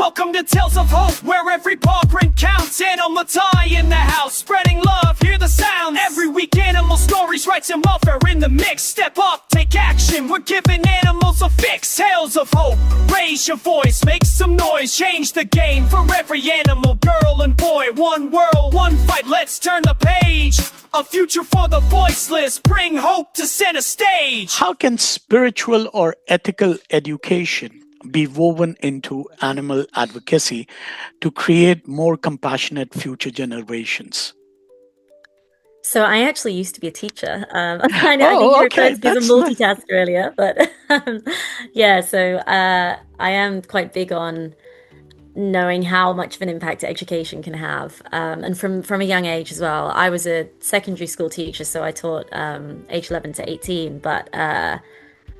Welcome to Tales of Hope, where every paw print counts. 𝗙𝗛𝗀𝗃 in the house, spreading love, hear the sounds. Every week animal stories, rights and welfare in the mix. Step up, take action, we're giving animals a fix. Tales of Hope, raise your voice, make some noise. Change the game for every animal, girl and boy. One world, one fight, let's turn the page. A future for the voiceless, bring hope to center stage. How can spiritual or ethical education be woven into animal advocacy to create more compassionate future generations? So I actually used to be a teacher. I think you referred to me as a multitasker earlier, but yeah, so I am quite big on knowing how much of an impact education can have, and from a young age as well. I was a secondary school teacher, so I taught age 11 to 18, but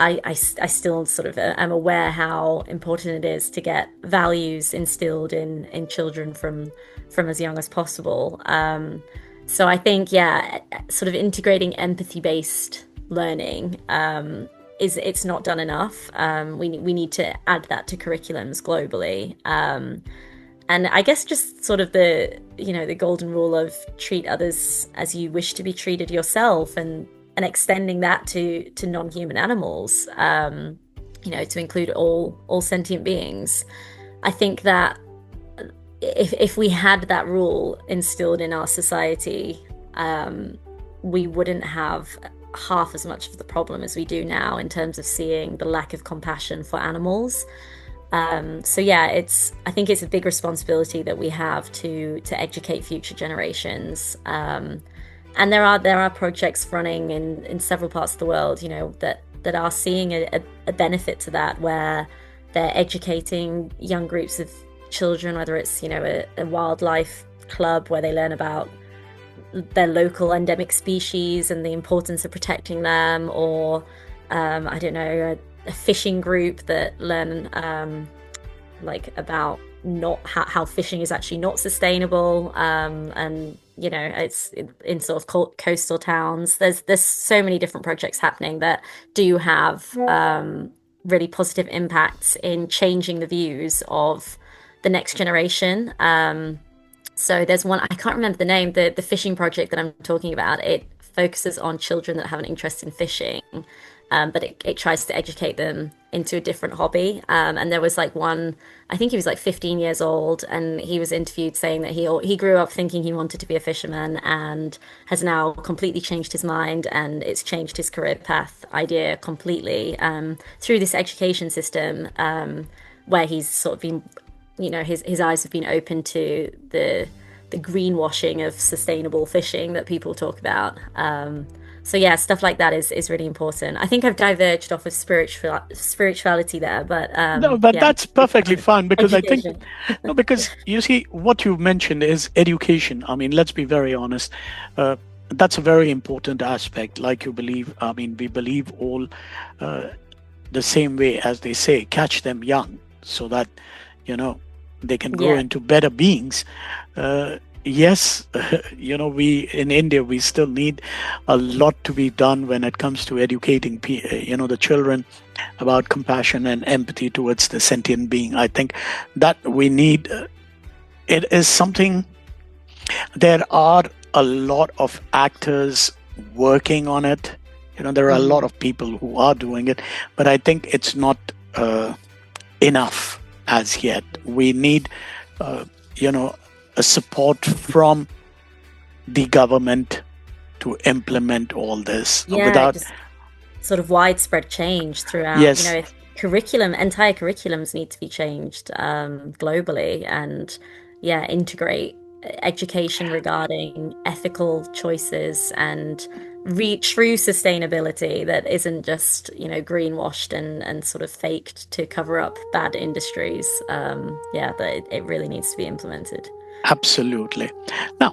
I still sort of am aware how important it is to get values instilled in children from as young as possible. So I think, yeah, sort of integrating empathy-based learning it's not done enough. We need to add that to curriculums globally. And I guess just sort of the golden rule of treat others as you wish to be treated yourself, and extending that to non-human animals, to include all sentient beings. I think that if we had that rule instilled in our society, we wouldn't have half as much of the problem as we do now in terms of seeing the lack of compassion for animals. So yeah, I think it's a big responsibility that we have to educate future generations. And there are projects running in several parts of the world, that are seeing a benefit to that, where they're educating young groups of children, whether it's a wildlife club where they learn about their local endemic species and the importance of protecting them, or a fishing group that learn about how fishing is actually not sustainable, and it's in sort of coastal towns. There's so many different projects happening that do have really positive impacts in changing the views of the next generation. So there's one, I can't remember the name, the fishing project that I'm talking about. It focuses on children that have an interest in fishing, but it tries to educate them into a different hobby. And there was one, I think he was 15 years old, and he was interviewed saying that he grew up thinking he wanted to be a fisherman and has now completely changed his mind, and it's changed his career path idea completely through this education system, where he's sort of been, his eyes have been open to the greenwashing of sustainable fishing that people talk about. So yeah, stuff like that is really important. I think I've diverged off of spirituality there, but no, but yeah, that's perfectly fine, because education. I think because you see, what you've mentioned is education. I mean, let's be very honest. That's a very important aspect. Like we believe all the same way, as they say, catch them young, so that they can grow into better beings. Yes, we in India, we still need a lot to be done when it comes to educating the children about compassion and empathy towards the sentient being. I think that we need, it is something, there are a lot of actors working on it. There are a lot of people who are doing it, but I think it's not enough as yet. We need, a support from the government to implement all this. Yeah, without just sort of widespread change throughout. Yes. Entire curriculums need to be changed globally, and integrate education regarding ethical choices and true sustainability that isn't just greenwashed and sort of faked to cover up bad industries. That it really needs to be implemented. Absolutely. Now,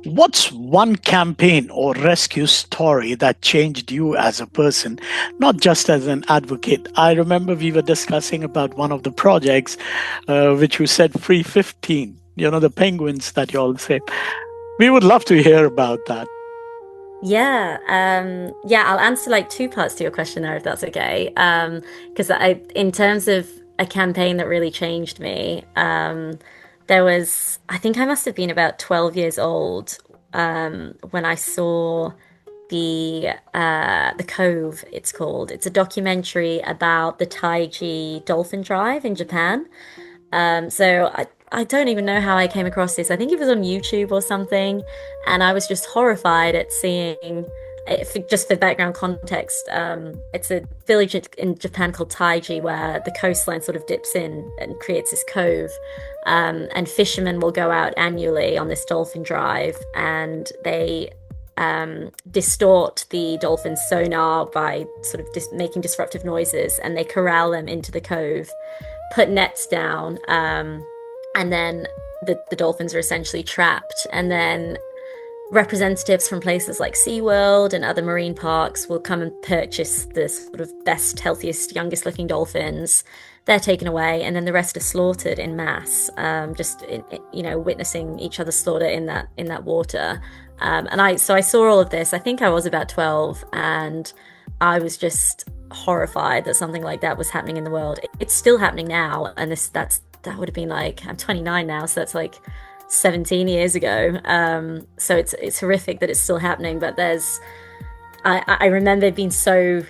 what's one campaign or rescue story that changed you as a person, not just as an advocate? I remember we were discussing about one of the projects, which you said Free 15, the penguins that you all say. We would love to hear about that. Yeah, I'll answer two parts to your question there, if that's okay. Because in terms of a campaign that really changed me. I think I must have been about 12 years old when I saw the Cove, it's called. It's a documentary about the 𝗙𝗃𝗃 dolphin drive in Japan. I don't even know how I came across this. I think it was on YouTube or something, and I was just horrified at seeing. Just for background context, it's a village in Japan called 𝗙𝗃𝗃 where the coastline sort of dips in and creates this cove, and fishermen will go out annually on this dolphin drive, and they distort the dolphin's sonar by sort of making disruptive noises, and they corral them into the cove, put nets down, and then the dolphins are essentially trapped. And then representatives from places like SeaWorld and other marine parks will come and purchase the sort of best, healthiest, youngest looking dolphins. They're taken away, and then the rest are slaughtered in mass, witnessing each other slaughter in that water. I saw all of this. I think I was about 12, and I was just horrified that something like that was happening in the world. It's still happening now, and that would have been like, I'm 29 now, so that's like 17 years ago. So it's horrific that it's still happening. But I remember being so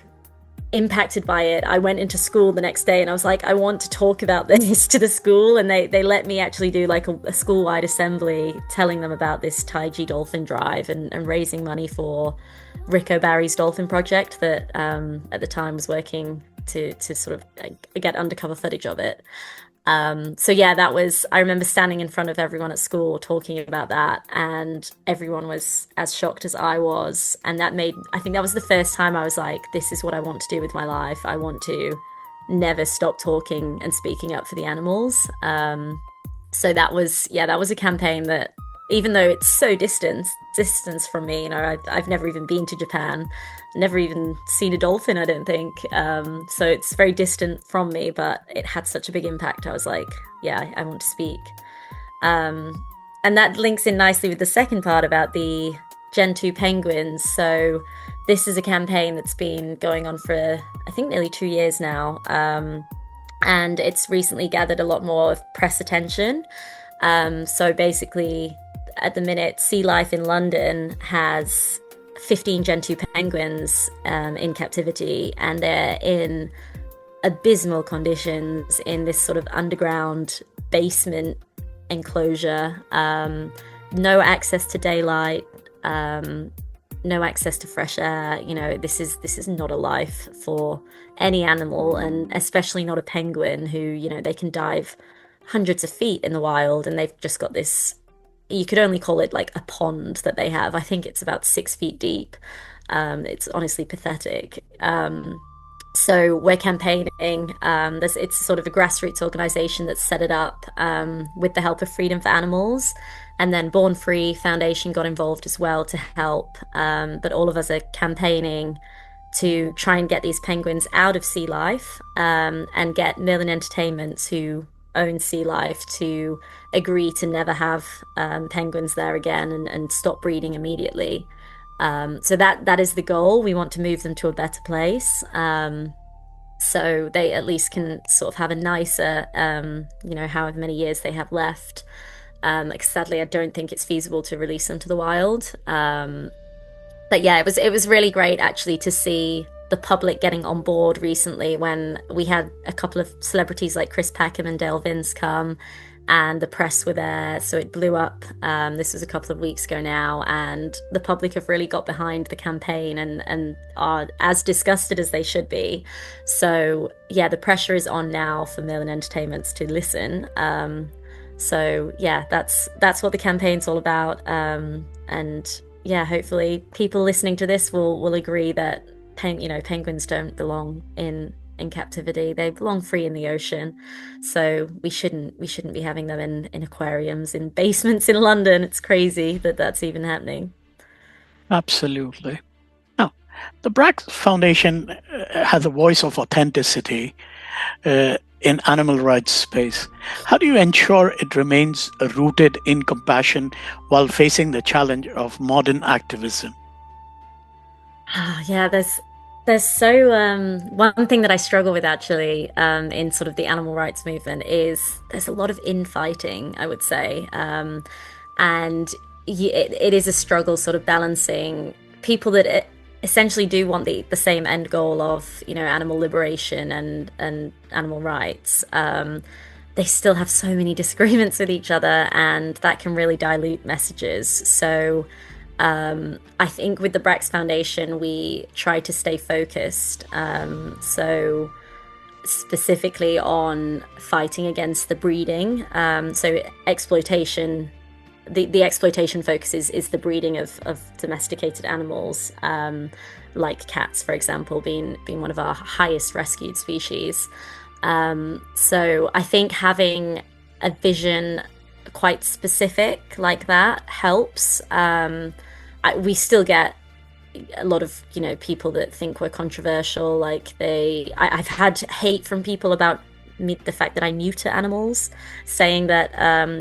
impacted by it. I went into school the next day and I was like, I want to talk about this to the school, and they let me actually do like a school-wide assembly telling them about this 𝗙𝗃𝗃 dolphin drive and raising money for 𝗙𝗃𝗃𝗃𝗃's dolphin project that at the time was working to sort of get undercover footage of it. I remember standing in front of everyone at school talking about that, and everyone was as shocked as I was. And I think that was the first time I was like, this is what I want to do with my life. I want to never stop talking and speaking up for the animals. So that was a campaign that, even though it's so distant from me, I've never even been to Japan, never even seen a dolphin, I don't think. So it's very distant from me, but it had such a big impact. I was like, yeah, I want to speak. And that links in nicely with the second part about the Gen2 penguins. So this is a campaign that's been going on for, I think, nearly 2 years now. And it's recently gathered a lot more press attention. So basically, at the minute, Sea Life in London has 15 Gen2 penguins in captivity, and they're in abysmal conditions in this sort of underground basement enclosure. No access to daylight, no access to fresh air. This is not a life for any animal, and especially not a penguin who, they can dive hundreds of feet in the wild, and they've just got this, you could only call it like a pond that they have. I think it's about 6 feet deep. It's honestly pathetic. So we're campaigning. It's sort of a grassroots organization that's set it up with the help of Freedom for Animals. And then Born Free Foundation got involved as well to help. But all of us are campaigning to try and get these penguins out of Sea Life, and get Merlin Entertainments, who own Sea Life, to agree to never have penguins there again and stop breeding immediately. So that is the goal. We want to move them to a better place, so they at least can sort of have a nicer, however many years they have left. Sadly, I don't think it's feasible to release them to the wild. But yeah, it was really great actually to see the public getting on board recently, when we had a couple of celebrities like Chris Packham and 𝗙𝗏𝗀𝗀 come, and the press were there, so it blew up. This was a couple of weeks ago now, and the public have really got behind the campaign and are as disgusted as they should be. So yeah, the pressure is on now for Merlin Entertainments to listen. So yeah, that's what the campaign's all about. And yeah, hopefully people listening to this will agree that penguins don't belong in captivity. They belong free in the ocean. So we shouldn't be having them in aquariums, in basements in London. It's crazy that that's even happening. Absolutely. Now, the BRAX Foundation has a voice of authenticity in animal rights space. How do you ensure it remains rooted in compassion while facing the challenge of modern activism? Yeah, There's one thing that I struggle with actually in sort of the animal rights movement is there's a lot of infighting, I would say. And it is a struggle sort of balancing people that essentially do want the same end goal of, animal liberation and animal rights. They still have so many disagreements with each other, and that can really dilute messages. So I think with the BRAX Foundation, we try to stay focused. So specifically on fighting against the breeding. So exploitation, the exploitation focus is the breeding of domesticated animals, like cats, for example, being one of our highest rescued species. So I think having a vision quite specific like that helps. We still get a lot of people that think we're controversial. Like I've had hate from people about the fact that I neuter animals, saying that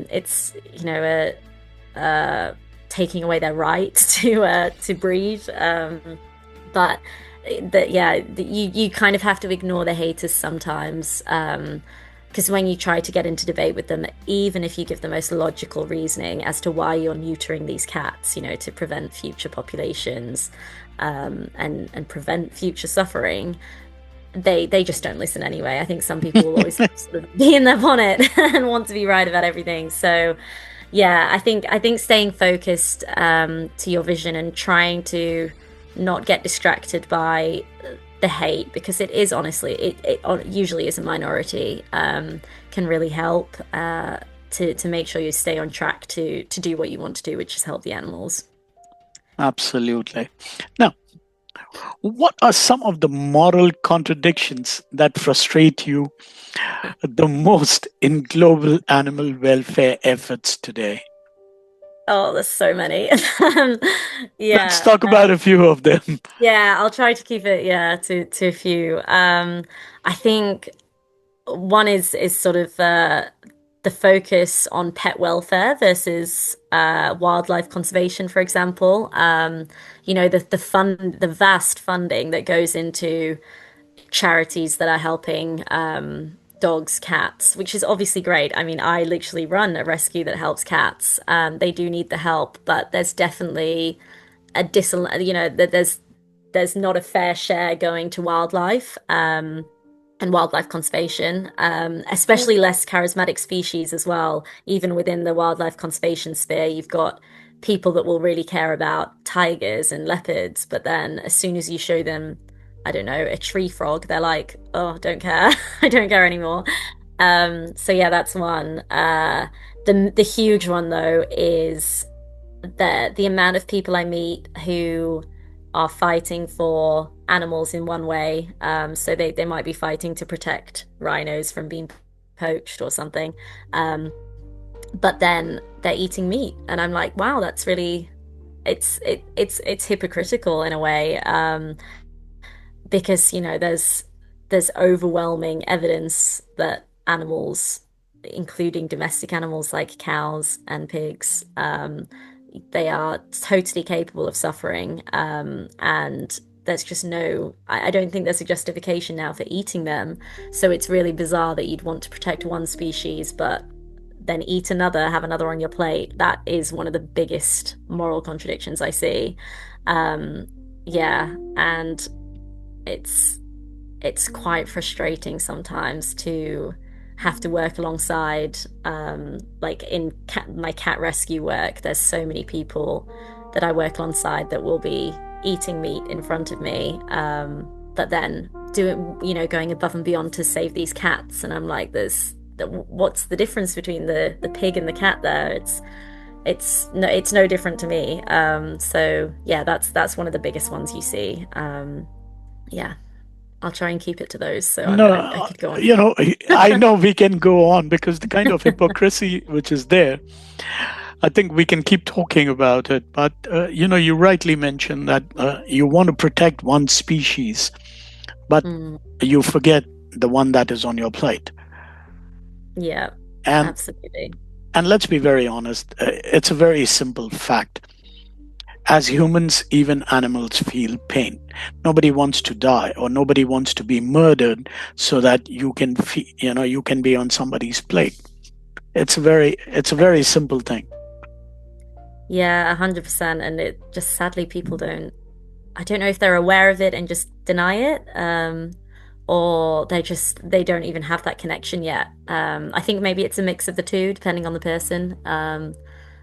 it's taking away their right to breed. But you kind of have to ignore the haters sometimes. Because when you try to get into debate with them, even if you give the most logical reasoning as to why you're neutering these cats, to prevent future populations and prevent future suffering, they just don't listen anyway. I think some people will always sort of be in their bonnet and want to be right about everything. So yeah, I think staying focused to your vision and trying to not get distracted by the hate, because it is honestly, it usually is a minority, can really help to make sure you stay on track to do what you want to do, which is help the animals. Absolutely. Now, what are some of the moral contradictions that frustrate you the most in global animal welfare efforts today? Oh, there's so many. Let's talk about a few of them. Yeah, I'll try to keep it, to a few. I think one is sort of the focus on pet welfare versus wildlife conservation, for example. The vast funding that goes into charities that are helping dogs, cats, which is obviously great. I mean, I literally run a rescue that helps cats. They do need the help, but there's definitely there's not a fair share going to wildlife and wildlife conservation, especially less charismatic species as well. Even within the wildlife conservation sphere, you've got people that will really care about tigers and leopards, but then as soon as you show them, I don't know, a tree frog, they're like, oh, don't care. I don't care anymore. So yeah, that's one. The huge one though is the amount of people I meet who are fighting for animals in one way. So they might be fighting to protect rhinos from being poached or something. But then they're eating meat, and I'm like, wow, that's really, it's hypocritical in a way. Because there's overwhelming evidence that animals, including domestic animals like cows and pigs, they are totally capable of suffering, and there's just I don't think there's a justification now for eating them. So it's really bizarre that you'd want to protect one species but then eat another, have another on your plate. That is one of the biggest moral contradictions I see. And it's quite frustrating sometimes to have to work alongside, like in my cat rescue work, there's so many people that I work alongside that will be eating meat in front of me, but then going above and beyond to save these cats. And I'm like, what's the difference between the pig and the cat there? It's no different to me. So yeah, that's one of the biggest ones you see. Yeah, I'll try and keep it to those. So I could go on. I know we can go on because the kind of hypocrisy which is there, I think we can keep talking about it. But you rightly mentioned that you want to protect one species, but you forget the one that is on your plate. Yeah, absolutely. And let's be very honest, it's a very simple fact. as humans, even animals feel pain. Nobody wants to die, or nobody wants to be murdered so that you can you can be on somebody's plate. It's a very simple thing. Yeah, 100%. And it just sadly people don't, I don't know if they're aware of it and just deny it, or they don't even have that connection yet. I think maybe it's a mix of the two, depending on the person.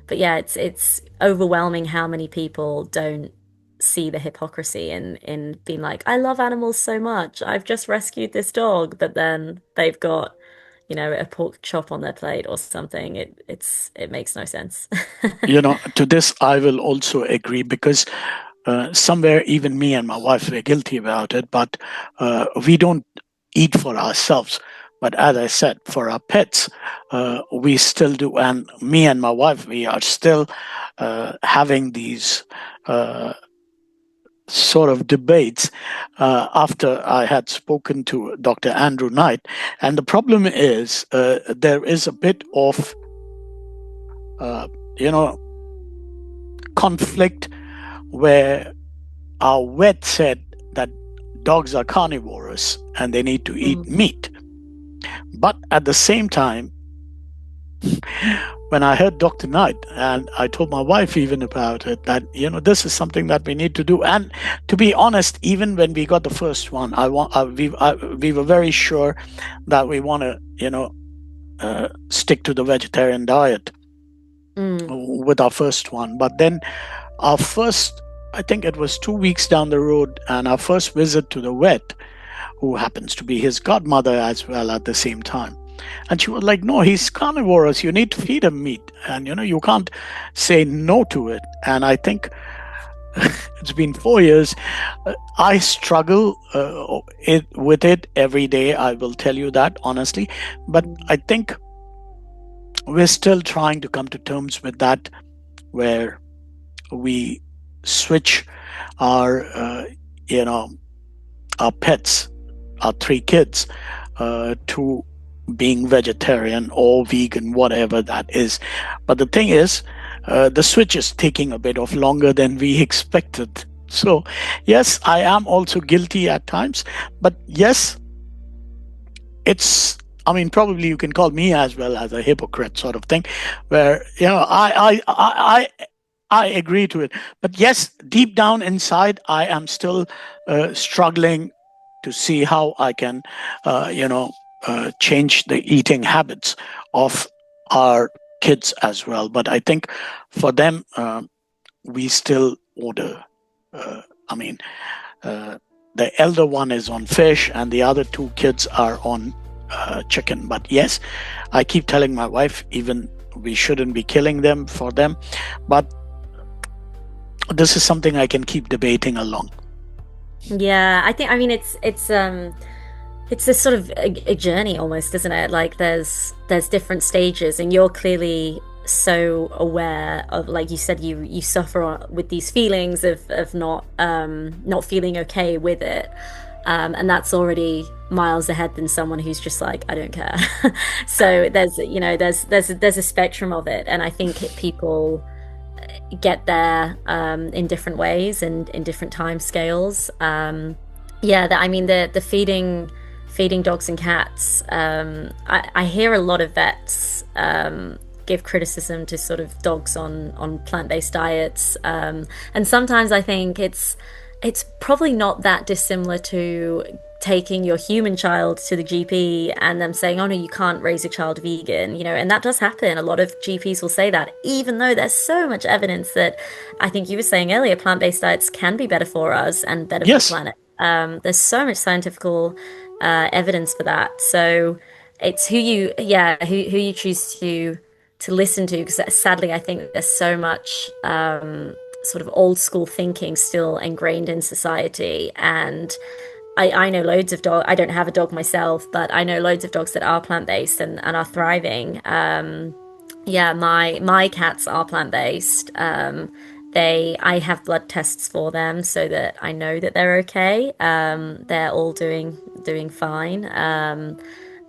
But yeah, it's overwhelming how many people don't see the hypocrisy in being like, I love animals so much. I've just rescued this dog, but then they've got, a pork chop on their plate or something. It makes no sense. To this I will also agree, because somewhere even me and my wife were guilty about it, but we don't eat for ourselves. But as I said, for our pets, we still do. And me and my wife, we are still having these sort of debates after I had spoken to Dr. Andrew Knight. And the problem is there is a bit of, conflict, where our vet said that dogs are carnivorous and they need to eat meat. But at the same time, when I heard Dr. Knight, and I told my wife even about it, that this is something that we need to do. And to be honest, even when we got the first one, we were very sure that we want to stick to the vegetarian diet with our first one. But then I think it was 2 weeks down the road, and our first visit to the vet, who happens to be his godmother as well at the same time. And she was like, no, he's carnivorous. You need to feed him meat. And, you can't say no to it. And I think it's been 4 years. I struggle with it every day. I will tell you that, honestly. But I think we're still trying to come to terms with that, where we switch our pets, our 3 kids, to being vegetarian or vegan, whatever that is. But the thing is, the switch is taking a bit of longer than we expected. So yes, I am also guilty at times, but yes, probably you can call me as well as a hypocrite sort of thing, where I agree to it. But yes, deep down inside, I am still struggling to see how I can, change the eating habits of our kids as well. But I think for them, we still order. The elder one is on fish, and the other 2 kids are on chicken. But yes, I keep telling my wife, even we shouldn't be killing them for them. But this is something I can keep debating along. Yeah, I think, it's this sort of a journey almost, isn't it? Like there's different stages, and you're clearly so aware of, like you said, you suffer with these feelings of not feeling okay with it, and that's already miles ahead than someone who's just like, I don't care. So there's a spectrum of it, and I think people get there in different ways and in different time scales. The feeding dogs and cats, I hear a lot of vets give criticism to sort of dogs on plant-based diets, and sometimes I think it's probably not that dissimilar to taking your human child to the GP and them saying, oh no, you can't raise a child vegan, and that does happen. A lot of GPs will say that, even though there's so much evidence that, I think you were saying earlier, plant-based diets can be better for us and better for the planet. There's so much scientific evidence for that. So it's who you choose to listen to, because sadly I think there's so much sort of old school thinking still ingrained in society. And I know loads of dogs. I don't have a dog myself, but I know loads of dogs that are plant-based and are thriving. My cats are plant-based. I have blood tests for them so that I know that they're okay. They're all doing fine.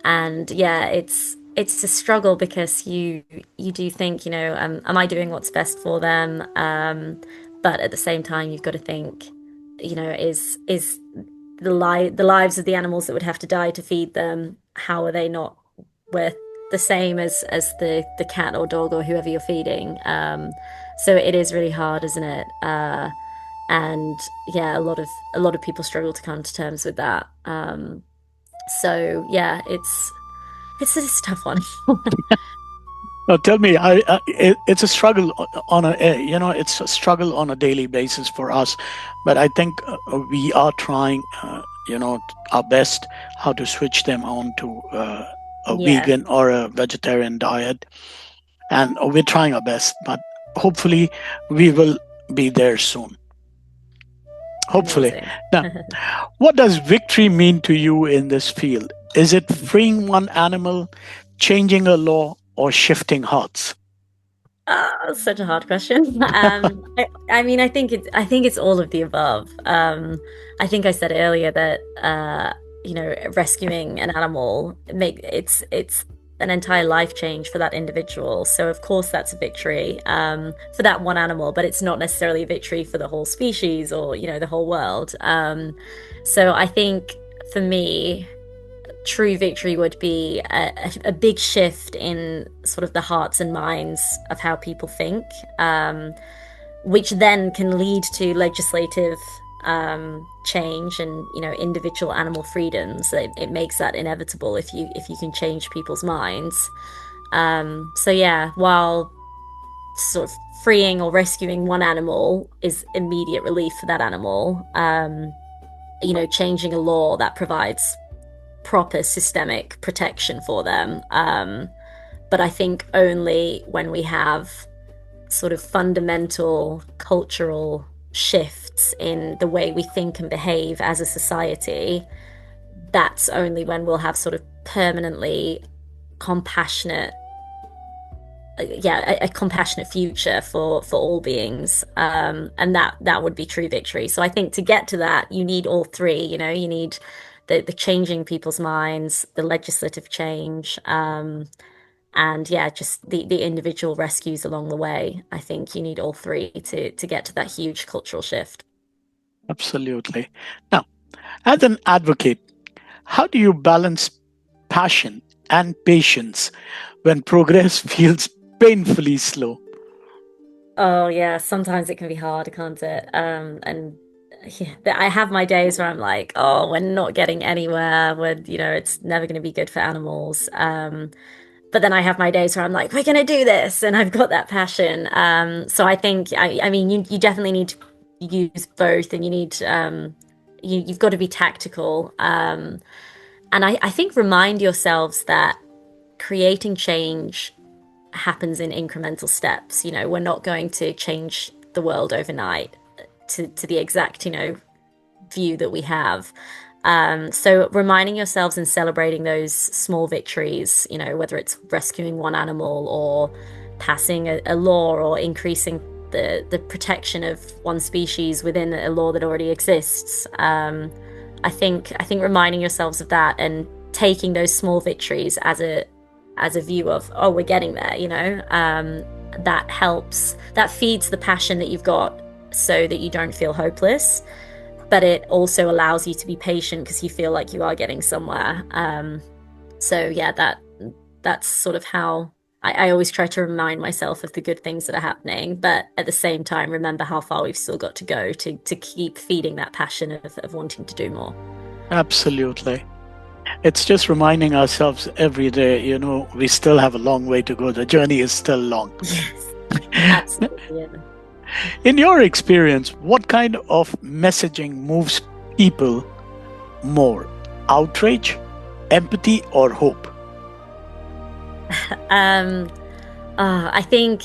And yeah, it's a struggle, because you do think, am I doing what's best for them? But at the same time, you've got to think, is the lives of the animals that would have to die to feed them, how are they not worth the same as the cat or dog or whoever you're feeding? So it is really hard, isn't it? And yeah, a lot of people struggle to come to terms with that. So yeah, it's a tough one. Now, tell me, it's a struggle on it's a struggle on a daily basis for us, but I think we are trying, our best how to switch them on to a vegan or a vegetarian diet, and we're trying our best, but hopefully we will be there soon. Hopefully. Now, what does victory mean to you in this field? Is it freeing one animal, changing a law, or shifting hearts? Such a hard question. I mean, I think it's all of the above. I think I said earlier that rescuing an animal it's an entire life change for that individual. So of course that's a victory for that one animal, but it's not necessarily a victory for the whole species or the whole world. So I think for me, true victory would be a big shift in sort of the hearts and minds of how people think, which then can lead to legislative change and individual animal freedoms. It makes that inevitable if you can change people's minds. So yeah, while sort of freeing or rescuing one animal is immediate relief for that animal, changing a law that provides proper systemic protection for them. But I think only when we have sort of fundamental cultural shifts in the way we think and behave as a society, that's only when we'll have sort of permanently compassionate, a compassionate future for all beings. And that would be true victory. So I think to get to that, you need all three. You need the changing people's minds, the legislative change, and just the individual rescues along the way. I think you need all three to get to that huge cultural shift. Absolutely. Now, as an advocate, how do you balance passion and patience when progress feels painfully slow? Oh yeah, sometimes it can be hard, can't it? And I have my days where I'm like, oh, we're not getting anywhere. It's never going to be good for animals. But then I have my days where I'm like, we're going to do this, and I've got that passion. So I think, I mean, you definitely need to use both, and you need you've got to be tactical. And I think remind yourselves that creating change happens in incremental steps. We're not going to change the world overnight to the exact, view that we have. So reminding yourselves and celebrating those small victories, whether it's rescuing one animal or passing a law or increasing the protection of one species within a law that already exists. I think reminding yourselves of that and taking those small victories as a view of, oh, we're getting there, that helps, that feeds the passion that you've got so that you don't feel hopeless. But it also allows you to be patient because you feel like you are getting somewhere. So yeah, that's sort of how I always try to remind myself of the good things that are happening, but at the same time, remember how far we've still got to go to keep feeding that passion of wanting to do more. Absolutely. It's just reminding ourselves every day, we still have a long way to go. The journey is still long. Yes, absolutely. Yeah. In your experience, what kind of messaging moves people more? Outrage, empathy, or hope? I think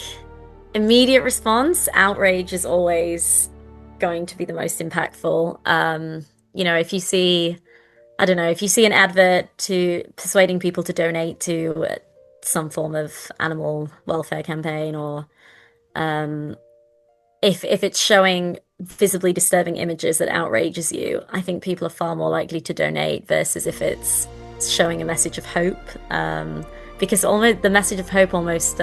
immediate response, outrage is always going to be the most impactful. If you see, if you see an advert to persuading people to donate to some form of animal welfare campaign, or if it's showing visibly disturbing images that outrages you, I think people are far more likely to donate versus if it's showing a message of hope. Because almost the message of hope almost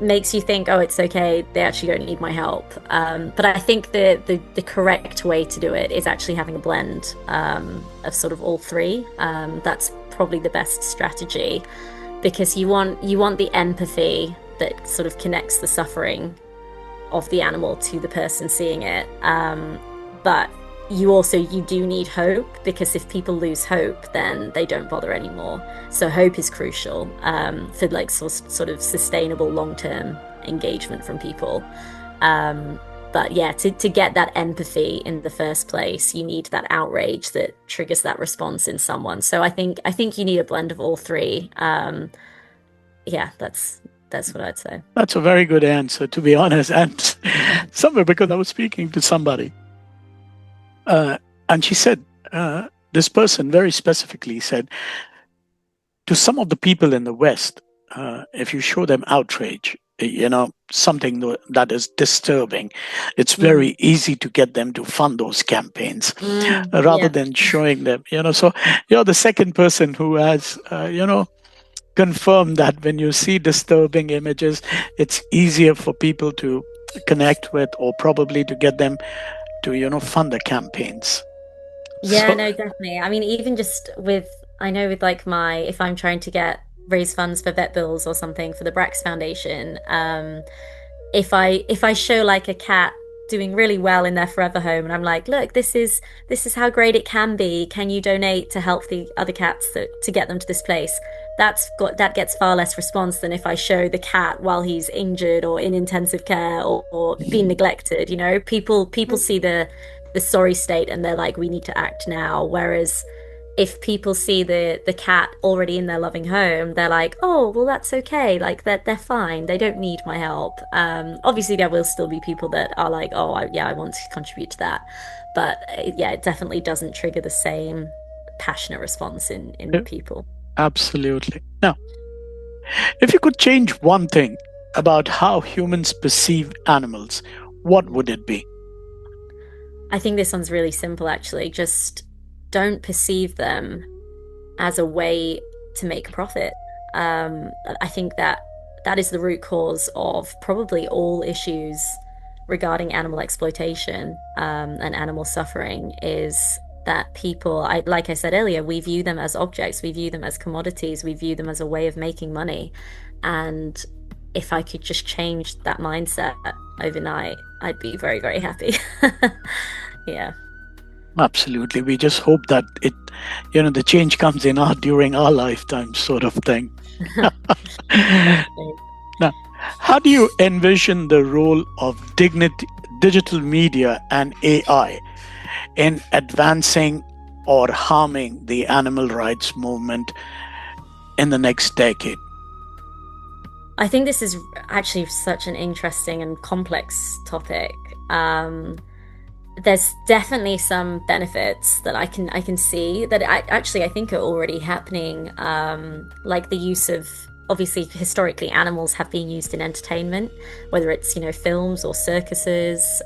makes you think, oh, it's okay, they actually don't need my help. But I think the correct way to do it is actually having a blend of sort of all three. That's probably the best strategy, because you want the empathy that sort of connects the suffering of the animal to the person seeing it. But you do need hope, because if people lose hope, then they don't bother anymore. So hope is crucial for like sort of sustainable long-term engagement from people. But yeah, to get that empathy in the first place, you need that outrage that triggers that response in someone. So I think you need a blend of all three. Yeah, that's what I'd say. That's a very good answer, to be honest. And somewhere, because I was speaking to somebody, and she said, this person very specifically said, to some of the people in the West, if you show them outrage, something that is disturbing, it's very easy to get them to fund those campaigns rather than showing them, So you're the second person who has, confirmed that when you see disturbing images, it's easier for people to connect with, or probably to get them to, fund the campaigns. Yeah, no, definitely. I mean, even just with like if I'm trying to raise funds for vet bills or something for the BRAX Foundation, if I show like a cat doing really well in their forever home, and I'm like, look, this is how great it can be. Can you donate to help the other cats to get them to this place? That gets far less response than if I show the cat while he's injured or in intensive care or being neglected. People see the sorry state and they're like, we need to act now. Whereas if people see the cat already in their loving home, they're like, oh, well, that's okay. Like they're fine. They don't need my help. Obviously, there will still be people that are like, oh, I want to contribute to that. But yeah, it definitely doesn't trigger the same passionate response in people. Absolutely. Now, if you could change one thing about how humans perceive animals, what would it be? I think this one's really simple, actually. Just don't perceive them as a way to make profit. I think that is the root cause of probably all issues regarding animal exploitation and animal suffering, is that people, like I said earlier, we view them as objects, we view them as commodities, we view them as a way of making money. And if I could just change that mindset overnight, I'd be very, very happy. Yeah. Absolutely. We just hope that the change comes during our lifetime, sort of thing. Now, how do you envision the role of digital media and AI in advancing or harming the animal rights movement in the next decade? I think this is actually such an interesting and complex topic. There's definitely some benefits that I can see that I think are already happening, like the use of, obviously historically animals have been used in entertainment, whether it's films or circuses.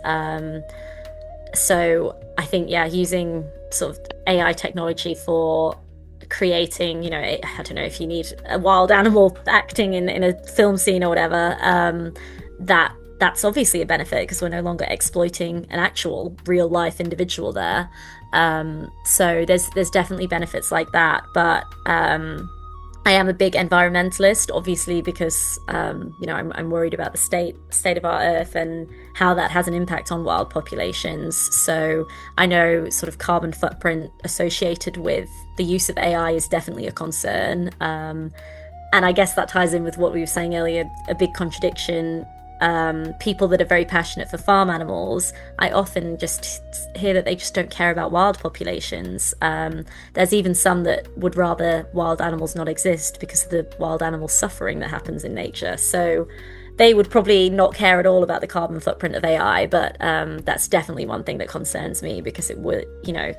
So I think using sort of AI technology for creating, I don't know if you need a wild animal acting in a film scene or whatever, that's obviously a benefit because we're no longer exploiting an actual real life individual there. So there's definitely benefits like that. But I am a big environmentalist, obviously, because I'm worried about the state of our earth and how that has an impact on wild populations. So I know sort of carbon footprint associated with the use of AI is definitely a concern. And I guess that ties in with what we were saying earlier, a big contradiction. People that are very passionate for farm animals, I often just hear that they just don't care about wild populations. There's even some that would rather wild animals not exist because of the wild animal suffering that happens in nature. So they would probably not care at all about the carbon footprint of AI, but that's definitely one thing that concerns me, because it would,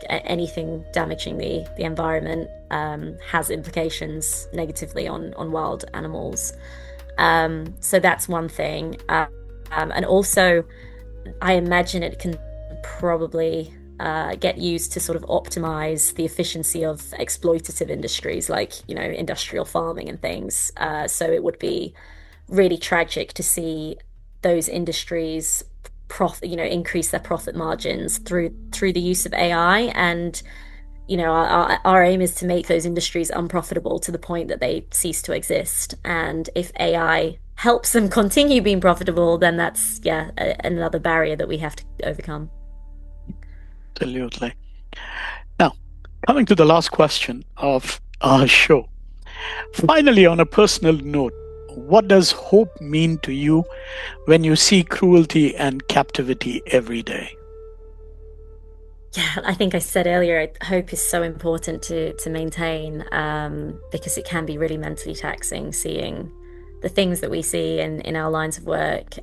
anything damaging the environment has implications negatively on wild animals. So that's one thing. And also, I imagine it can probably get used to sort of optimize the efficiency of exploitative industries like, industrial farming and things. So it would be really tragic to see those industries increase their profit margins through the use of AI. And our aim is to make those industries unprofitable to the point that they cease to exist. And if AI helps them continue being profitable, then that's another barrier that we have to overcome. Absolutely. Now, coming to the last question of our show. Finally, on a personal note, what does hope mean to you when you see cruelty and captivity every day? Yeah, I think I said earlier, hope is so important to maintain, because it can be really mentally taxing seeing the things that we see in our lines of work.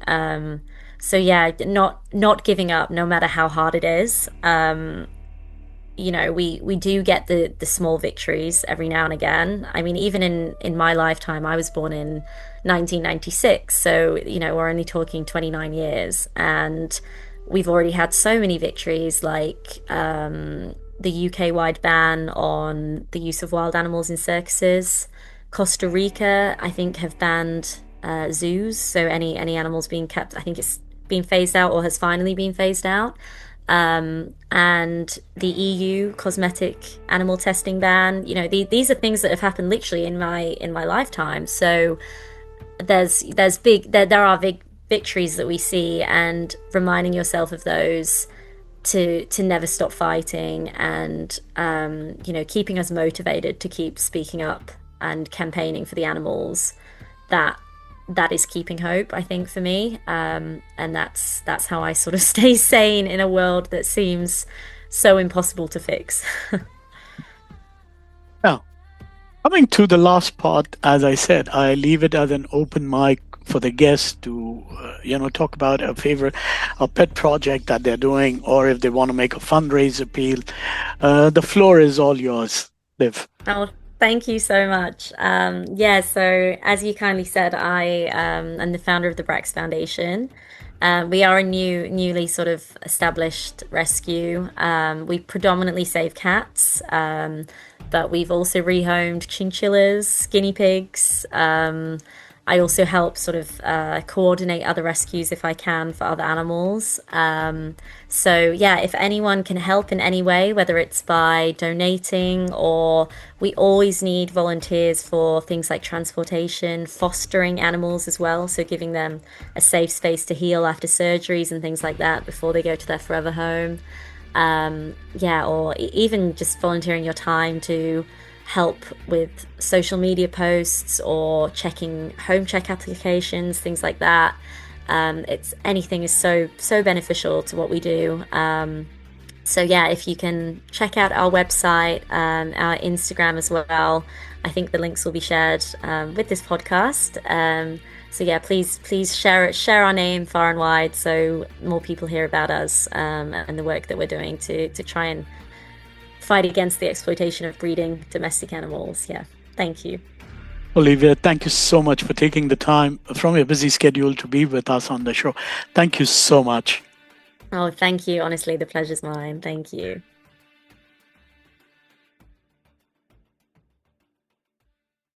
So yeah, not giving up no matter how hard it is. We do get the small victories every now and again. I mean, even in my lifetime, I was born in 1996, so we're only talking 29 years, and we've already had so many victories, like the UK-wide ban on the use of wild animals in circuses. Costa Rica, I think, have banned zoos, so any animals being kept, I think it's been phased out or has finally been phased out. And the EU cosmetic animal testing ban. These are things that have happened literally in my lifetime. So there are big victories that we see, and reminding yourself of those to never stop fighting, and keeping us motivated to keep speaking up and campaigning for the animals. That is keeping hope, I think, for me, and that's how I sort of stay sane in a world that seems so impossible to fix. Now, coming to the last part, as I said, I leave it as an open mic for the guests to talk about a pet project that they're doing, or if they want to make a fundraise appeal. The floor is all yours, Liv. Oh, thank you so much. So as you kindly said, I am the founder of the BRAX Foundation. We are a newly sort of established rescue. We predominantly save cats, but we've also rehomed chinchillas, guinea pigs. I also help sort of coordinate other rescues if I can for other animals. So yeah, if anyone can help in any way, whether it's by donating, or we always need volunteers for things like transportation, fostering animals as well. So giving them a safe space to heal after surgeries and things like that before they go to their forever home. Or even just volunteering your time to help with social media posts or checking home check applications, things like that. Anything is so beneficial to what we do. So yeah, if you can check out our website, our Instagram as well. I think the links will be shared with this podcast. So yeah, please share our name far and wide, so more people hear about us and the work that we're doing to try and fight against the exploitation of breeding domestic animals. Yeah, thank you. Olivia, thank you so much for taking the time from your busy schedule to be with us on the show. Thank you so much. Oh, thank you. Honestly, the pleasure's mine. Thank you.